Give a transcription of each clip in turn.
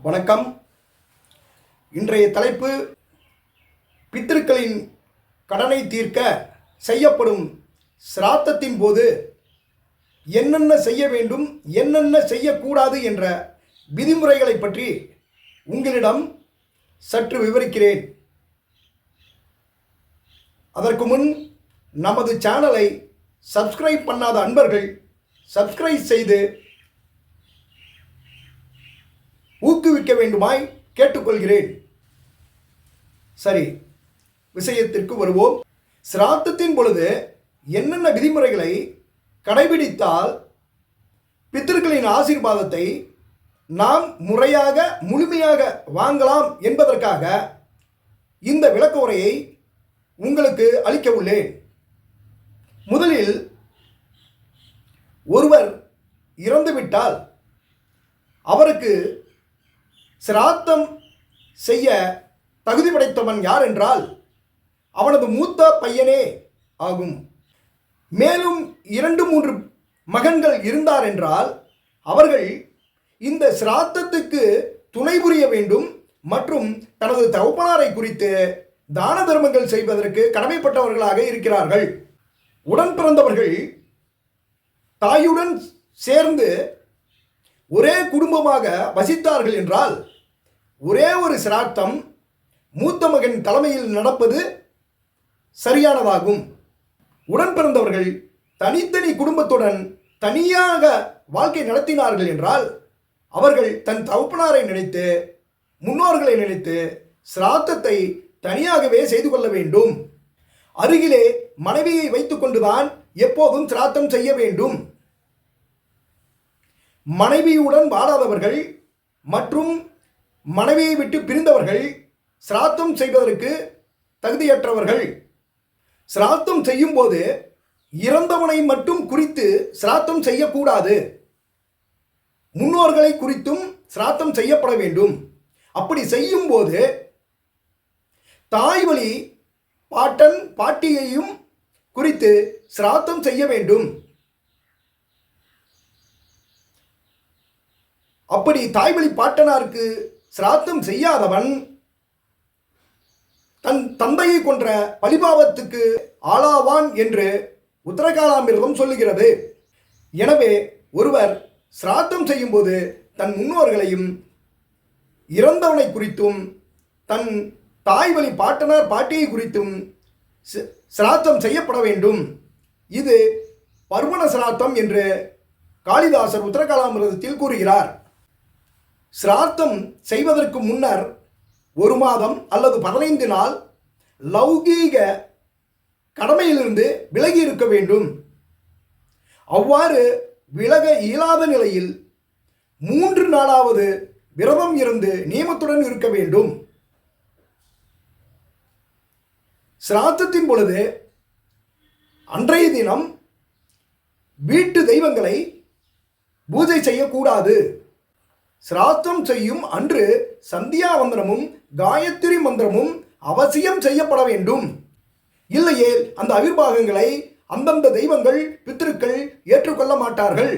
வணக்கம். இன்றைய தலைப்பு பித்திருக்களின் கடனை தீர்க்க செய்யப்படும் சிராத்தத்தின் போது என்னென்ன செய்ய வேண்டும், என்னென்ன செய்யக்கூடாது என்ற விதிமுறைகளை பற்றி உங்களிடம் சற்று விவரிக்கிறேன். அதற்கு முன் நமது சேனலை சப்ஸ்கிரைப் பண்ணாத அன்பர்கள் சப்ஸ்கிரைப் செய்து ஊக்குவிக்க வேண்டுமாய் கேட்டுக்கொள்கிறேன். சரி, விஷயத்திற்கு வருவோம். சிராத்தத்தின் பொழுது என்னென்ன விதிமுறைகளை கடைபிடித்தால் பித்திருக்களின் ஆசீர்வாதத்தை நாம் முறையாக முழுமையாக வாங்கலாம் என்பதற்காக இந்த விளக்க உரையை உங்களுக்கு அளிக்க உள்ளேன். முதலில், ஒருவர் இறந்துவிட்டால் அவருக்கு சிராத்தம் செய்ய தகுதி படைத்தவன் யார் என்றால் அவனது மூத்த பையனே ஆகும். மேலும் 2-3 மகன்கள் இருந்தார் என்றால் அவர்கள் இந்த சிராத்தத்துக்கு துணை புரிய வேண்டும் மற்றும் தனது தகப்பனாரை குறித்து தான தர்மங்கள் செய்வதற்கு கடமைப்பட்டவர்களாக இருக்கிறார்கள். உடன் பிறந்தவர்கள் தாயுடன் சேர்ந்து ஒரே குடும்பமாக வசித்தார்கள் என்றால் ஒரே ஒரு சிராத்தம் மூத்த மகன் தலைமையில் நடப்பது சரியானதாகும். உடன் பிறந்தவர்கள் தனித்தனி குடும்பத்துடன் தனியாக வாழ்க்கை நடத்தினார்கள் என்றால் அவர்கள் தன் தகப்பனாரை நினைத்து முன்னோர்களை நினைத்து சிராத்தத்தை தனியாகவே செய்து கொள்ள வேண்டும். அருகிலே மனைவியை வைத்துக் கொண்டுதான் எப்போதும் சிராத்தம் செய்ய வேண்டும். மனைவியுடன் வாழாதவர்கள் மற்றும் மனைவியை விட்டு பிரிந்தவர்கள் சிராத்தம் செய்வதற்கு தகுதியற்றவர்கள். சிராத்தம் செய்யும் போது இறந்தவனை மட்டும் குறித்து சிராத்தம் செய்யக்கூடாது, முன்னோர்களை குறித்தும் சிராத்தம் செய்யப்பட வேண்டும். அப்படி செய்யும் போது தாய் வழி பாட்டன் பாட்டியையும் குறித்து சிராத்தம் செய்ய வேண்டும். அப்படி தாய்வழி பாட்டனாருக்கு சிராத்தம் செய்யாதவன் தன் தந்தையை கொன்ற பழிபாவத்துக்கு ஆளாவான் என்று உத்தரகாலாமிர்தம் சொல்லுகிறது. எனவே ஒருவர் சிராத்தம் செய்யும்போது தன் முன்னோர்களையும் இறந்தவனை குறித்தும் தன் தாய்வழி பாட்டனார் பாட்டியை குறித்தும் சிராத்தம் செய்யப்பட வேண்டும். இது பர்வண சிராத்தம் என்று காளிதாசர் உத்தரகாலாமிர்தத்தில் கூறுகிறார். சிராத்தம் செய்வதற்கு முன்னர் 1 மாதம் அல்லது 15 நாள் லௌகீக கடமையிலிருந்து விலகி இருக்க வேண்டும். அவ்வாறு விலக இயலாத நிலையில் 3 நாளாவது விரதம் இருந்து நியமத்துடன் இருக்க வேண்டும். சிராத்தத்தின் பொழுது அன்றைய தினம் வீட்டு தெய்வங்களை பூஜை செய்யக்கூடாது. சிராத்தம் செய்யும் அன்று சந்தியாவந்தனமும் காயத்ரி மந்திரமும் அவசியம் செய்யப்பட வேண்டும். இல்லையே அந்த அவிர்வாகங்களை அந்தந்த தெய்வங்கள் பித்திருக்கள் ஏற்றுக்கொள்ள மாட்டார்கள்.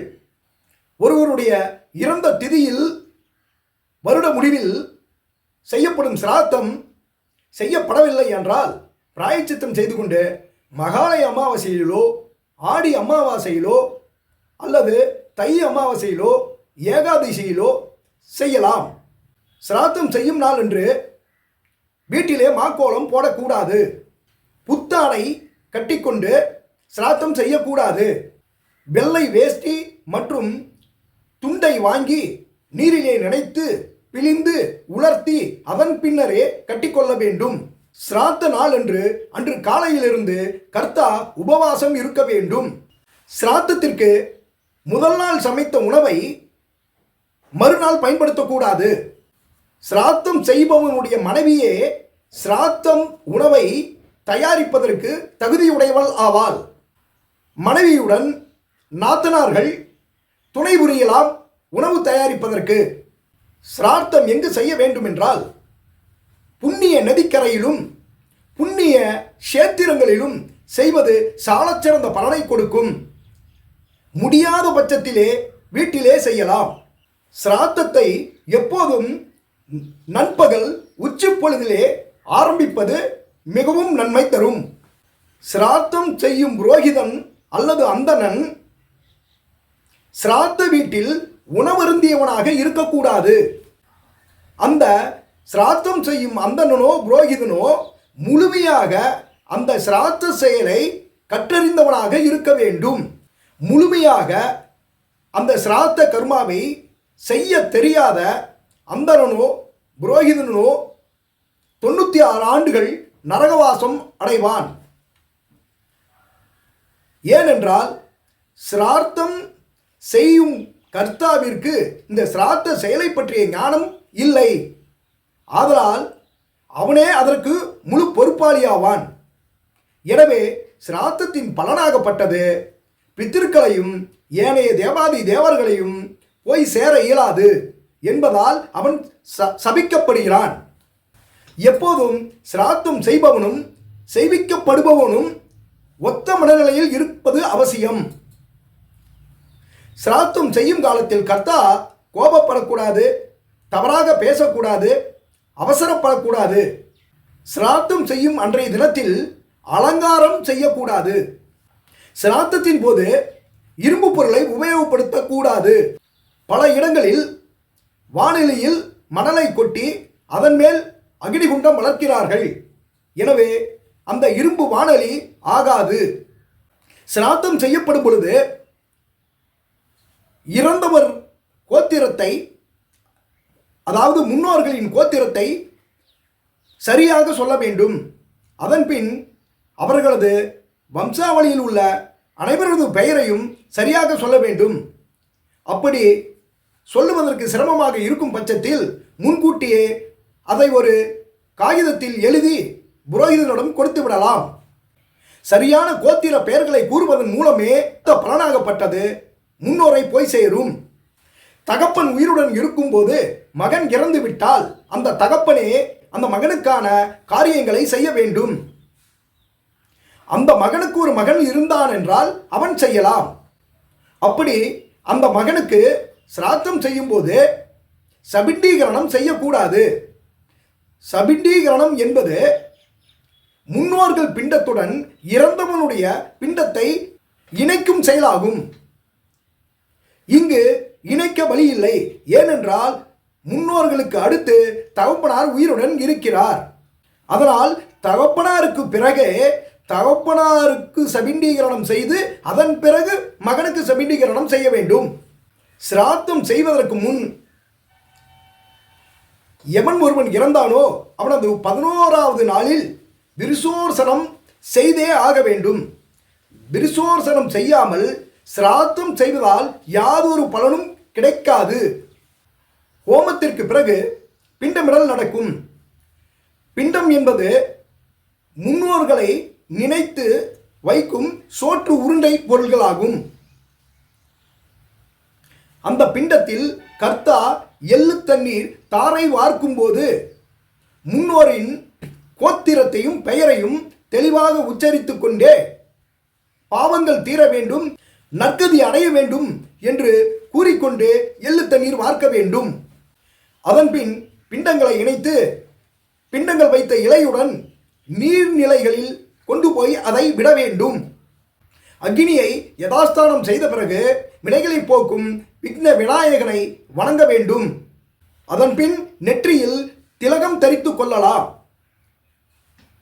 ஒருவருடைய இறந்த திதியில் வருட முடிவில் செய்யப்படும் சிராத்தம் செய்யப்படவில்லை என்றால் பிராயச்சித்தம் செய்து கொண்டு மகாலய அமாவாசையிலோ ஆடி அமாவாசையிலோ அல்லது தை அமாவாசையிலோ ஏகாதசியிலோ செய்யலாம். சிராத்தம் செய்யும் நாள் என்று வீட்டிலே மாக்கோலம் போடக்கூடாது. புத்தாடை கட்டிக்கொண்டு சிராத்தம் செய்யக்கூடாது. வெள்ளை வேஷ்டி மற்றும் துண்டை வாங்கி நீரிலே நனைத்து பிழிந்து உலர்த்தி அதன் பின்னரே கட்டிக்கொள்ள வேண்டும். சிராத்த நாள் அன்று காலையிலிருந்து கர்த்தா உபவாசம் இருக்க வேண்டும். சிராத்தத்திற்கு முதல் நாள் சமைத்த உணவை மறுநாள் பயன்படுத்தக்கூடாது. சிராத்தம் செய்பவனுடைய மனைவியே சிராத்தம் உணவை தயாரிப்பதற்கு தகுதியுடையவள் ஆவாள். மனைவியுடன் நாத்தனார்கள் துணை புரியலாம் உணவு தயாரிப்பதற்கு. சிராத்தம் எங்கு செய்ய வேண்டும் என்றால் புண்ணிய நதிக்கரையிலும் புண்ணிய கஷேத்திரங்களிலும் செய்வது சாலச்சிறந்த பலனை கொடுக்கும். முடியாத பட்சத்திலே வீட்டிலே செய்யலாம். சிராத்தத்தை எப்போதும் நண்பகல் உச்சி பொழுதிலே ஆரம்பிப்பது மிகவும் நன்மை தரும். சிராத்தம் செய்யும் புரோகிதன் அல்லது அந்தணன் சிராத்த வீட்டில் உணவருந்தியவனாக இருக்கக்கூடாது. அந்த சிராத்தம் செய்யும் அந்தணனோ புரோகிதனோ முழுமையாக அந்த சிராத்த செயலை கற்றறிந்தவனாக இருக்க வேண்டும். முழுமையாக அந்த சிராத்த கர்மாவை செய்ய தெரியாத அந்தணனோ புரோகிதனோ 96 ஆண்டுகள் நரகவாசம் அடைவான். ஏனென்றால் சிரார்த்தம் செய்யும் கர்த்தாவிற்கு இந்த சிராத்த செயலை பற்றிய ஞானம் இல்லை. ஆதலால் அவனே அதற்கு முழு பொறுப்பாளியாவான். எனவே சிராத்தத்தின் பலனாகப்பட்டது பித்திருக்களையும் ஏனைய தேவாதி தேவர்களையும் போய் சேர இயலாது என்பதால் அவன் சபிக்கப்படுகிறான். எப்போதும் சிராத்தம் செய்பவனும் செய்விக்கப்படுபவனும் ஒத்த மனநிலையில் இருப்பது அவசியம். சிராத்தம் செய்யும் காலத்தில் கர்த்தா கோபப்படக்கூடாது, தவறாக பேசக்கூடாது, அவசரப்படக்கூடாது. சிராத்தம் செய்யும் அன்றைய தினத்தில் அலங்காரம் செய்யக்கூடாது. சிராத்தத்தின் போது இரும்பு பொருளை உபயோகப்படுத்தக்கூடாது. பல இடங்களில் வானிலையில் மணலை கொட்டி அதன் மேல் அக்னிகுண்டம் வளர்க்கிறார்கள். எனவே அந்த இரும்பு வாணலி ஆகாது. சிராத்தம் செய்யப்படும் பொழுது இறந்தவர் கோத்திரத்தை, அதாவது முன்னோர்களின் கோத்திரத்தை சரியாக சொல்ல வேண்டும். அதன்பின் அவர்களது வம்சாவளியில் உள்ள அனைவரது பெயரையும் சரியாக சொல்ல வேண்டும். அப்படி சொல்லுவதற்கு சிரமமாக இருக்கும் பட்சத்தில் முன்கூட்டியே அதை ஒரு காகிதத்தில் எழுதி புரோகிதனிடம் கொடுத்து விடலாம். சரியான கோத்திர பெயர்களை கூறுவதன் மூலமே பலனாகப்பட்டது முன்னோரை போய் சேரும். தகப்பன் உயிருடன் இருக்கும்போது மகன் இறந்து விட்டால் அந்த தகப்பனே அந்த மகனுக்கான காரியங்களை செய்ய வேண்டும். அந்த மகனுக்கு ஒரு மகன் இருந்தான் என்றால் அவன் செய்யலாம். அப்படி அந்த மகனுக்கு சிராத்தம் செய்யும் போது சபிண்டீகரணம் செய்யக்கூடாது. சபிண்டீகரணம் என்பது முன்னோர்கள் பிண்டத்துடன் இறந்தவனுடைய பிண்டத்தை இணைக்கும் செயலாகும். இங்கு இணைக்க வழி இல்லை. ஏனென்றால் முன்னோர்களுக்கு அடுத்து தகப்பனார் உயிருடன் இருக்கிறார். அதனால் தகப்பனாருக்கு பிறகே தகப்பனாருக்கு சபிண்டீகரணம் செய்து அதன் பிறகு மகனுக்கு சபிண்டீகரணம் செய்ய வேண்டும். சிராத்தம் செய்வதற்கு முன் எவன் ஒருவன் இறந்தானோ அவனது 11வது நாளில் விருசோர்சனம் செய்தே ஆக வேண்டும். விருசோர்சனம் செய்யாமல் சிராத்தம் செய்வதால் யாதொரு பலனும் கிடைக்காது. ஹோமத்திற்கு பிறகு பிண்டமிடல் நடக்கும். பிண்டம் என்பது முன்னோர்களை நினைத்து வைக்கும் சோற்று உருண்டை பொருள்களாகும். அந்த பிண்டத்தில் கர்த்தா எள்ளு தண்ணீர் தாரை வார்க்கும் போது முன்னோரின் கோத்திரத்தையும் பெயரையும் தெளிவாக உச்சரித்துக் கொண்டே பாவங்கள் தீர வேண்டும், நற்கதி அடைய வேண்டும் என்று கூறிக்கொண்டு எள்ளு தண்ணீர் வார்க்க வேண்டும். அதன்பின் பிண்டங்களை இணைத்து பிண்டங்கள் வைத்த இலையுடன் நீர்நிலைகளில் கொண்டு போய் அதை விட வேண்டும். அக்னியை யதாஸ்தானம் செய்த பிறகு வினைகளை போக்கும் விக்ன விநாயகனை வணங்க வேண்டும். அதன்பின் நெற்றியில் திலகம் தரித்து கொள்ளலாம்.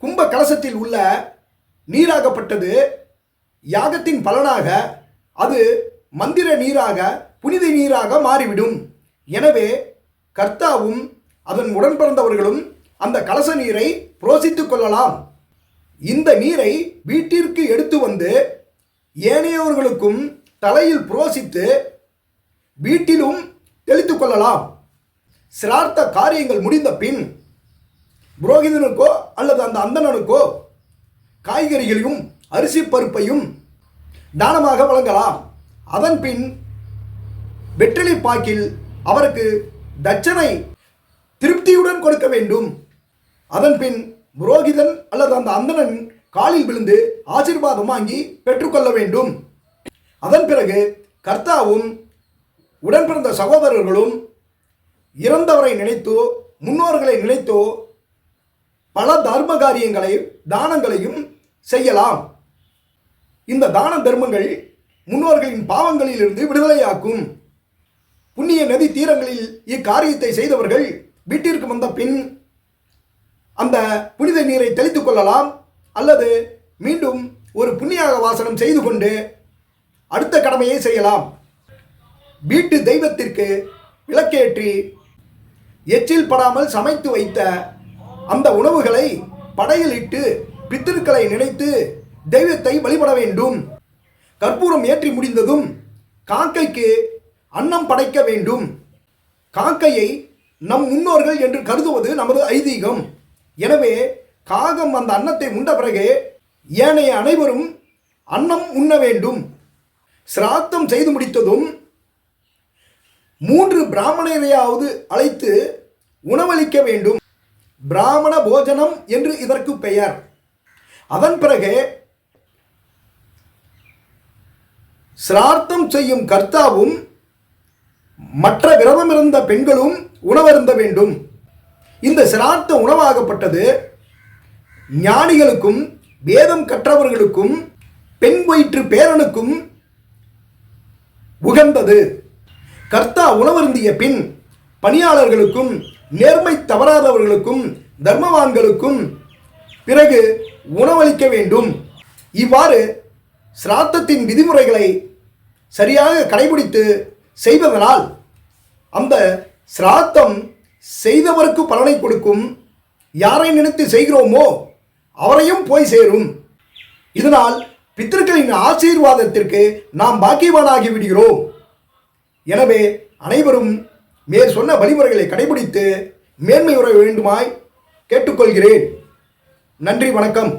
கும்ப கலசத்தில் உள்ள நீராகப்பட்டது யாகத்தின் பலனாக அது மந்திர நீராக புனித நீராக மாறிவிடும். எனவே கர்த்தாவும் அதன் உடன் பிறந்தவர்களும் அந்த கலச நீரை புரோசித்துக் கொள்ளலாம். இந்த நீரை வீட்டிற்கு எடுத்து வந்து ஏனையவர்களுக்கும் தலையில் புரோசித்து வீட்டிலும் தெளித்துக் கொள்ளலாம். சிரார்த்த காரியங்கள் முடிந்த பின் புரோகிதனுக்கோ அல்லது அந்த அந்தணனுக்கோ காய்கறிகளையும் அரிசி பருப்பையும் தானமாக வழங்கலாம். அதன் பின் வெற்றிலை பாக்கில் அவருக்கு தட்சணை திருப்தியுடன் கொடுக்க வேண்டும். அதன் பின் புரோகிதன் அல்லது அந்த அந்தணன் காலில் விழுந்து ஆசீர்வாதம் வாங்கி பெற்றுக்கொள்ள வேண்டும். அதன் பிறகு கர்த்தாவும் உடன் பிறந்த சகோதரர்களும் இறந்தவரை நினைத்து முன்னோர்களை நினைத்தோ பல தர்ம காரியங்களை தானங்களையும் செய்யலாம். இந்த தான தர்மங்கள் முன்னோர்களின் பாவங்களிலிருந்து விடுதலையாக்கும். புண்ணிய நதி தீரங்களில் இக்காரியத்தை செய்தவர்கள் வீட்டிற்கு வந்த பின் அந்த புனித நீரை தெளித்துக் கொள்ளலாம், அல்லது மீண்டும் ஒரு புண்ணியாக வாசனம் செய்து கொண்டு அடுத்த கடமையை செய்யலாம். வீட்டு தெய்வத்திற்கு விளக்கேற்றி எச்சில் படாமல் சமைத்து வைத்த அந்த உணவுகளை படையில் இட்டு பித்திருக்களை நினைத்து தெய்வத்தை வழிபட வேண்டும். கற்பூரம் ஏற்றி முடிந்ததும் காக்கைக்கு அன்னம் படைக்க வேண்டும். காக்கையை நம் முன்னோர்கள் என்று கருதுவது நமது ஐதீகம். எனவே காகம் அந்த அன்னத்தை உண்ட பிறகு ஏனைய அனைவரும் அன்னம் உண்ண வேண்டும். சிராத்தம் செய்து முடித்ததும் 3 பிராமணரையாவது அழைத்து உணவளிக்க வேண்டும். பிராமண போஜனம் என்று இதற்கு பெயர். அதன் பிறகு சிரார்த்தம் செய்யும் கர்த்தாவும் மற்ற விரதமிருந்த பெண்களும் உணவருந்த வேண்டும். இந்த சிரார்த்த உணவாகப்பட்டது ஞானிகளுக்கும் வேதம் கற்றவர்களுக்கும் பெண் வயிற்று பேரனுக்கும் உகந்தது. கர்த்தா உணவருந்திய பின் பணியாளர்களுக்கும் நேர்மை தவறாதவர்களுக்கும் தர்மவான்களுக்கும் பிறகு உணவளிக்க வேண்டும். இவ்வாறு சிராத்தத்தின் விதிமுறைகளை சரியாக கடைபிடித்து செய்வதனால் அந்த சிராத்தம் செய்தவருக்கு பலனை கொடுக்கும். யாரை நினைத்து செய்கிறோமோ அவரையும் போய் சேரும். இதனால் பித்திருக்களின் ஆசீர்வாதத்திற்கு நாம் பாக்கியவானாகி விடுகிறோம். எனவே அனைவரும் மேற் சொன்ன வழிமுறைகளை கடைபிடித்து மேன்மை உற வேண்டுமாய் கேட்டுக்கொள்கிறேன். நன்றி, வணக்கம்.